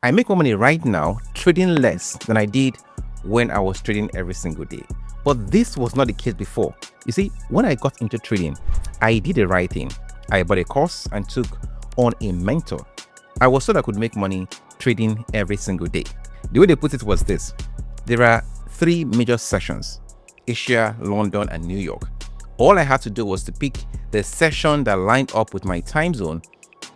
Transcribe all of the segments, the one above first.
I make more money right now trading less than I did when I was trading every single day. But this was not the case before. You see, when I got into trading, I did the right thing. I bought a course and took on a mentor. I was told I could make money trading every single day. The way they put it was this: there are 3 major sessions: Asia, London, and New York. All I had to do was to pick the session that lined up with my time zone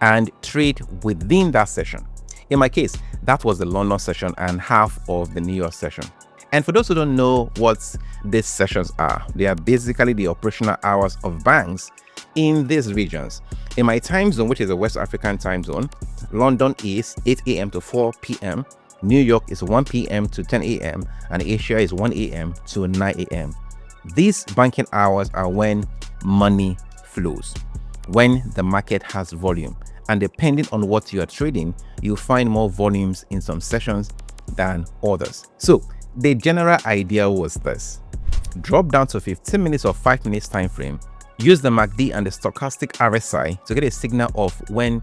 and trade within that session. In my case, that was the London session and half of the New York session. And for those who don't know what these sessions are, they are basically the operational hours of banks in these regions. In my time zone, which is a West African time zone, London is 8 a.m. to 4 p.m., New York is 1 p.m. to 10 a.m., and Asia is 1 a.m. to 9 a.m. These banking hours are when money flows, when the market has volume. And depending on what you are trading, you'll find more volumes in some sessions than others. So the general idea was this: drop down to 15 minutes or 5 minutes time frame, use the MACD and the stochastic RSI to get a signal of when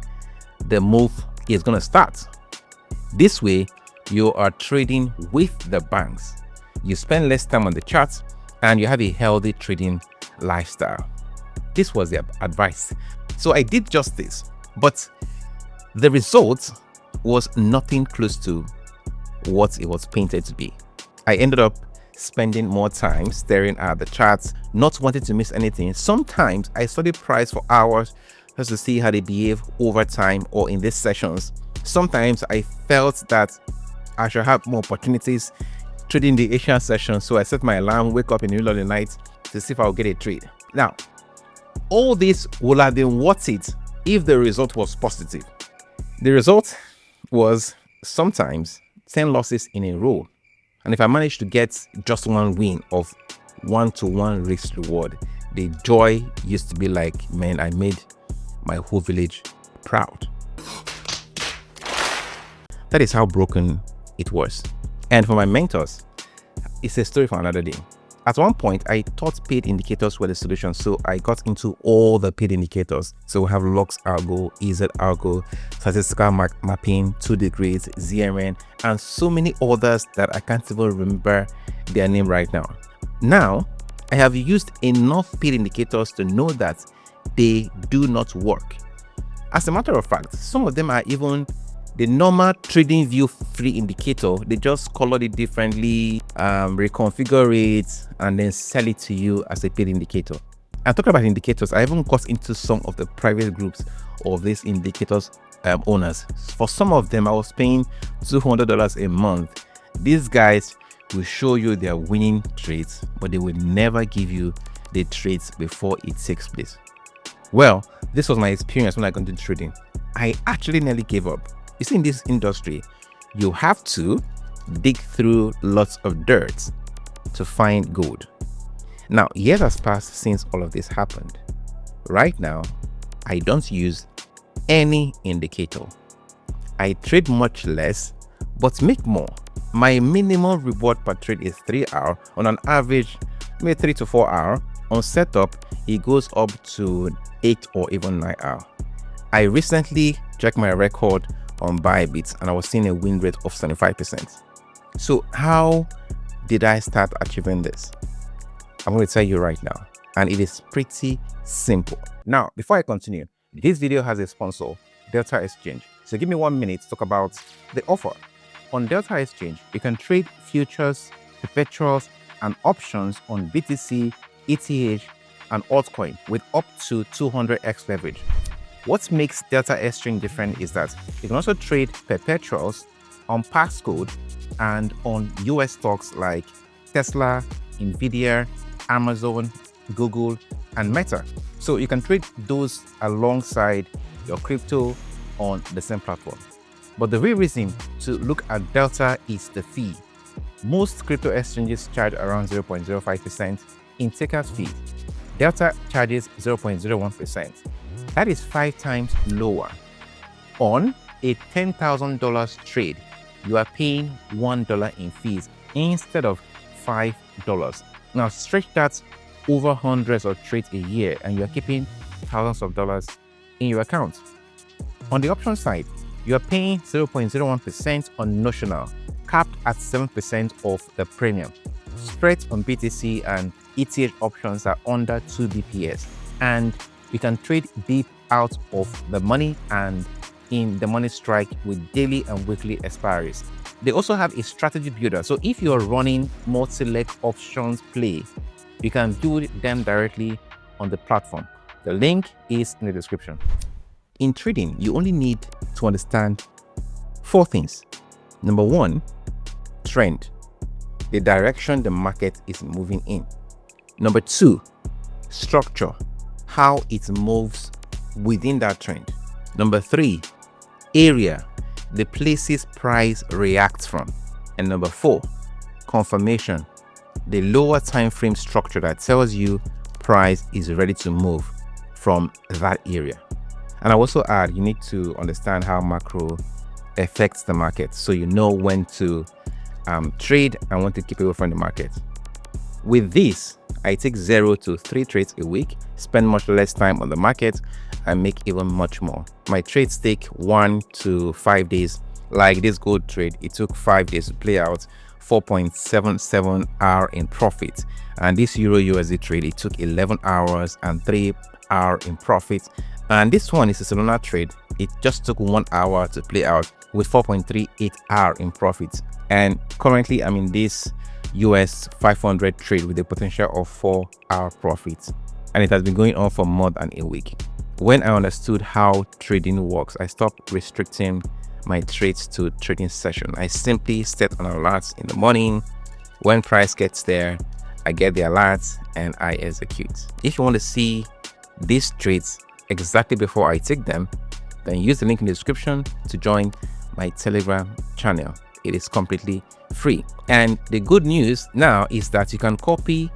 the move is going to start. This way, you are trading with the banks. You spend less time on the charts and you have a healthy trading lifestyle. This was the advice. So I did just this, but the result was nothing close to what it was painted to be. I ended up spending more time staring at the charts, not wanting to miss anything. Sometimes I studied price for hours just to see how they behave over time or in these sessions. Sometimes I felt that I should have more opportunities trading the Asian session, so I set my alarm, wake up in the middle of the night to see if I'll get a trade. Now, all this would have been worth it if the result was positive. The result was sometimes 10 losses in a row. And if I managed to get just one win of 1-to-1 risk reward, the joy used to be like, man, I made my whole village proud. That is how broken it was. And for my mentors, it's a story for another day. At one point, I thought paid indicators were the solution, so I got into all the paid indicators. So we have Lux Algo, EZ Algo, Statistical Mapping, 2 Degrees, ZMN, and so many others that I can't even remember their name right now. Now, I have used enough paid indicators to know that they do not work. As a matter of fact, some of them are even the normal TradingView free indicator. They just color it differently, reconfigure it, and then sell it to you as a paid indicator. And talking about indicators, I even got into some of the private groups of these indicators owners. For some of them, I was paying $200 a month. These guys will show you their winning trades, but they will never give you the trades before it takes place. Well, this was my experience when I got into trading. I actually nearly gave up. You see, in this industry, you have to dig through lots of dirt to find gold. Now, years has passed since all of this happened. Right now, I don't use any indicator. I trade much less, but make more. My minimum reward per trade is 3 hours. On an average, maybe 3 to 4 hours. On setup, it goes up to 8 or even 9 hours. I recently checked my record on Bybit and I was seeing a win rate of 75%. So how did I start achieving this? I'm going to tell you right now, and it is pretty simple. Now, before I continue, this video has a sponsor, Delta Exchange. So give me 1 minute to talk about the offer. On Delta Exchange, you can trade futures, perpetuals, and options on BTC, ETH, and altcoin with up to 200x leverage. What makes Delta Exchange different is that you can also trade perpetuals on passcode and on US stocks like Tesla, Nvidia, Amazon, Google, and Meta. So you can trade those alongside your crypto on the same platform. But the real reason to look at Delta is the fee. Most crypto exchanges charge around 0.05% in takers fee. Delta charges 0.01%. That is 5 times lower. On a $10,000 trade, you are paying $1 in fees instead of $5. Now stretch that over hundreds of trades a year and you are keeping thousands of dollars in your account. On the option side, You are paying 0.01% on notional, capped at 7% of the premium. Spreads on BTC and ETH options are under 2 BPS, and you can trade deep out of the money and in the money strike with daily and weekly expiries. They also have a strategy builder, so if you're running multi-leg options play, you can build them directly on the platform. The link is in the description. In trading, you only need to understand 4 things. Number 1, trend, the direction the market is moving in. Number 2, structure, how it moves within that trend. Number 3, area, the places price reacts from. And number 4, confirmation, the lower time frame structure that tells you price is ready to move from that area. And I also add, you need to understand how macro affects the market, so you know when to trade and when to keep away from the market. With this, I take 0 to 3 trades a week, spend much less time on the market, and make even much more. My trades take 1 to 5 days. Like this gold trade, it took 5 days to play out, 4.77 hours in profit. And this Euro USD trade, it took 11 hours and 3 hours in profit. And this one is a Solana trade. It just took 1 hour to play out with 4.38 hours in profit. And currently I'm in this US 500 trade with a potential of 4-hour profit. And it has been going on for more than a week. When I understood how trading works, I stopped restricting my trades to trading session. I simply set an alert in the morning. When price gets there, I get the alerts and I execute. If you want to see these trades exactly before I take them, then use the link in the description to join my Telegram channel. It is completely free. And the good news now is that you can copy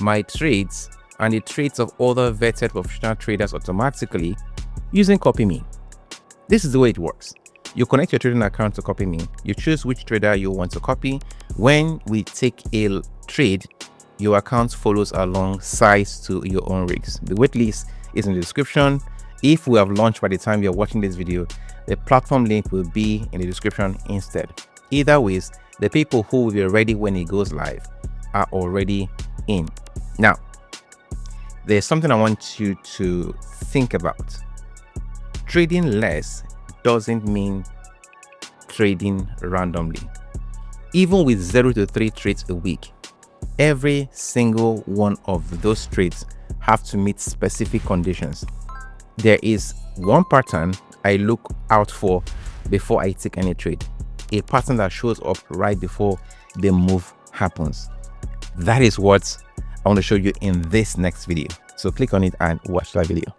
my trades and the trades of other vetted professional traders automatically using CopyMe. This is the way it works. You connect your trading account to CopyMe. You choose which trader you want to copy. When we take a trade, your account follows along size to your own rigs. The waitlist is in the description. If we have launched by the time you're watching this video, the platform link will be in the description instead. Either ways, the people who will be ready when it goes live are already in. Now, there's something I want you to think about. Trading less doesn't mean trading randomly. Even with 0 to 3 trades a week, every single one of those trades have to meet specific conditions. There is one pattern I look out for before I take any trade. A pattern that shows up right before the move happens. That is what I want to show you in this next video. So click on it and watch that video.